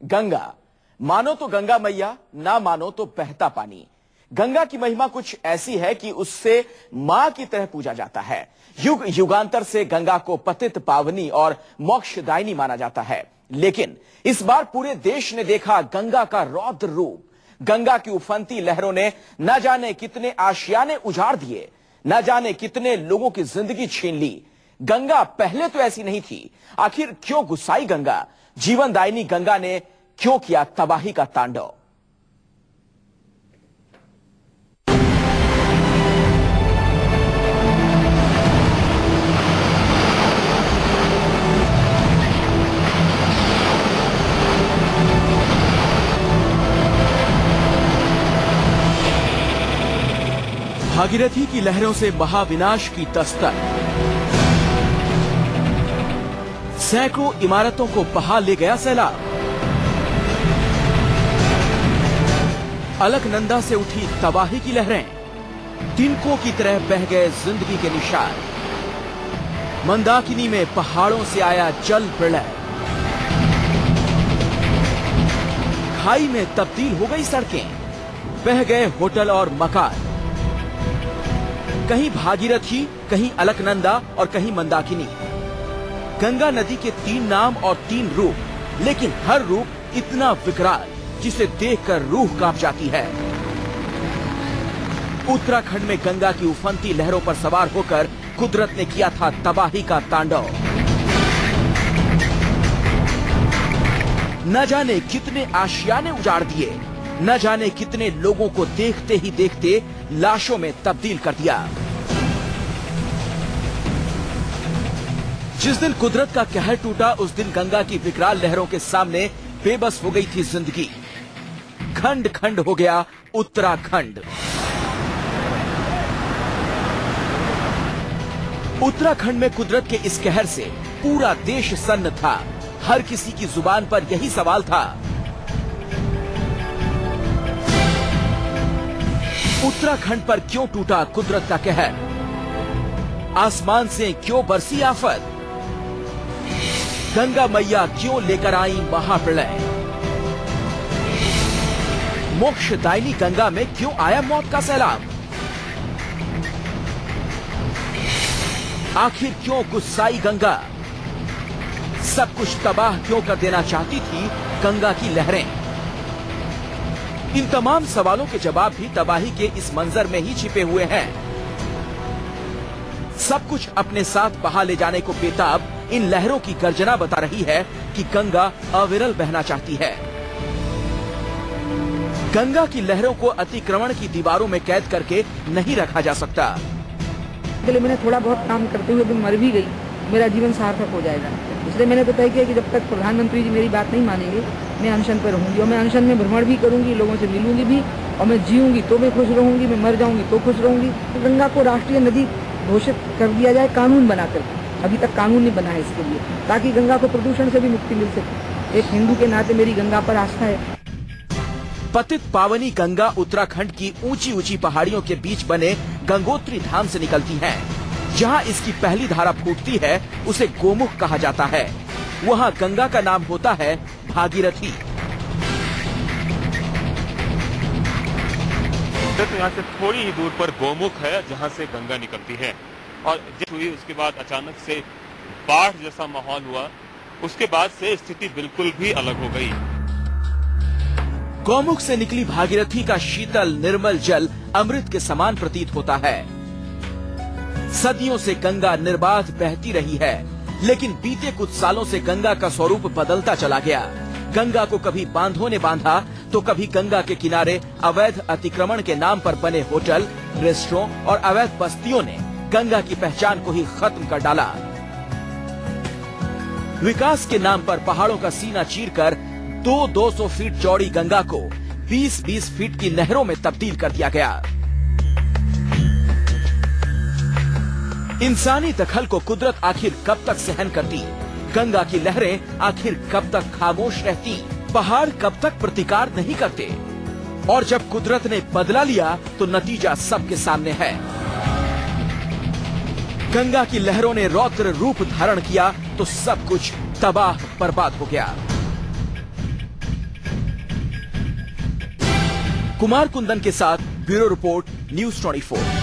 गंगा, मानो तो गंगा मैया, ना मानो तो बहता पानी। गंगा की महिमा कुछ ऐसी है कि उससे मां की तरह पूजा जाता है। युग युगांतर से गंगा को पतित पावनी और मोक्षदायिनी माना जाता है, लेकिन इस बार पूरे देश ने देखा गंगा का रौद्र रूप। गंगा की उफनती लहरों ने न जाने कितने आशियाने उजाड़ दिए, न जाने कितने लोगों की जिंदगी छीन ली। गंगा पहले तो ऐसी नहीं थी। आखिर क्यों गुस्साई गंगा? जीवनदायिनी गंगा ने क्यों किया तबाही का तांडव? भागीरथी की लहरों से महाविनाश की दस्तक। सैकड़ों इमारतों को बहा ले गया सैलाब। अलकनंदा से उठी तबाही की लहरें, तिनकों की तरह बह गए जिंदगी के निशान। मंदाकिनी में पहाड़ों से आया जल प्रलय। खाई में तब्दील हो गई सड़कें, बह गए होटल और मकान। कहीं भागीरथी, कहीं अलकनंदा और कहीं मंदाकिनी। गंगा नदी के 3 नाम और 3 रूप, लेकिन हर रूप इतना विकराल जिसे देखकर रूह कांप जाती है। उत्तराखंड में गंगा की उफनती लहरों पर सवार होकर कुदरत ने किया था तबाही का तांडव। न जाने कितने आशियाने उजाड़ दिए, न जाने कितने लोगों को देखते ही देखते लाशों में तब्दील कर दिया। जिस दिन कुदरत का कहर टूटा, उस दिन गंगा की विकराल लहरों के सामने बेबस हो गई थी जिंदगी। खंड खंड हो गया उत्तराखंड। उत्तराखंड में कुदरत के इस कहर से पूरा देश सन्न था। हर किसी की जुबान पर यही सवाल था, उत्तराखंड पर क्यों टूटा कुदरत का कहर? आसमान से क्यों बरसी आफत? गंगा मैया क्यों लेकर आई महाप्रलय? मोक्षदायिनी गंगा में क्यों आया मौत का सैलाब? आखिर क्यों गुस्साई गंगा? सब कुछ तबाह क्यों कर देना चाहती थी गंगा की लहरें? इन तमाम सवालों के जवाब भी तबाही के इस मंजर में ही छिपे हुए हैं। सब कुछ अपने साथ बहा ले जाने को बेताब इन लहरों की गर्जना बता रही है कि गंगा अविरल बहना चाहती है। गंगा की लहरों को अतिक्रमण की दीवारों में कैद करके नहीं रखा जा सकता। मैंने थोड़ा बहुत काम करते हुए भी मर भी गई, मेरा जीवन सार्थक हो जाएगा। इसलिए मैंने तो तय किया कि जब तक प्रधानमंत्री जी मेरी बात नहीं मानेंगे, मैं अनशन पर रहूंगी। और मैं अनशन में भ्रमण भी करूंगी, लोगों से मिलूंगी भी, और मैं जीऊंगी तो मैं खुश रहूंगी, मैं मर जाऊंगी तो खुश रहूंगी। तो गंगा को राष्ट्रीय नदी घोषित कर दिया जाए, कानून बनाकर। अभी तक कानून नहीं बना है इसके लिए, ताकि गंगा को प्रदूषण से भी मुक्ति मिल सके। एक हिंदू के नाते मेरी गंगा पर आस्था है। पतित पावनी गंगा उत्तराखंड की ऊंची ऊंची पहाड़ियों के बीच बने गंगोत्री धाम से निकलती है। जहां इसकी पहली धारा फूटती है, उसे गोमुख कहा जाता है। वहां गंगा का नाम होता है भागीरथी। तो यहाँ से थोड़ी ही दूर पर गोमुख है, जहाँ से गंगा निकलती है। और जब हुई उसके बाद अचानक से बाढ़ जैसा माहौल हुआ, उसके बाद से स्थिति बिल्कुल भी अलग हो गई। गौमुख से निकली भागीरथी का शीतल निर्मल जल अमृत के समान प्रतीत होता है। सदियों से गंगा निर्बाध बहती रही है, लेकिन बीते कुछ सालों से गंगा का स्वरूप बदलता चला गया। गंगा को कभी बांधों ने बांधा, तो कभी गंगा के किनारे अवैध अतिक्रमण के नाम पर बने होटल, रेस्टोरेंट और अवैध बस्तियों ने गंगा की पहचान को ही खत्म कर डाला। विकास के नाम पर पहाड़ों का सीना चीरकर 200 फीट चौड़ी गंगा को 20-20 फीट की नहरों में तब्दील कर दिया गया। इंसानी दखल को कुदरत आखिर कब तक सहन करती? गंगा की लहरें आखिर कब तक खामोश रहती? पहाड़ कब तक प्रतिकार नहीं करते? और जब कुदरत ने बदला लिया, तो नतीजा सबके सामने है। गंगा की लहरों ने रौद्र रूप धारण किया, तो सब कुछ तबाह बर्बाद हो गया। कुमार कुंदन के साथ ब्यूरो रिपोर्ट, न्यूज़ 24।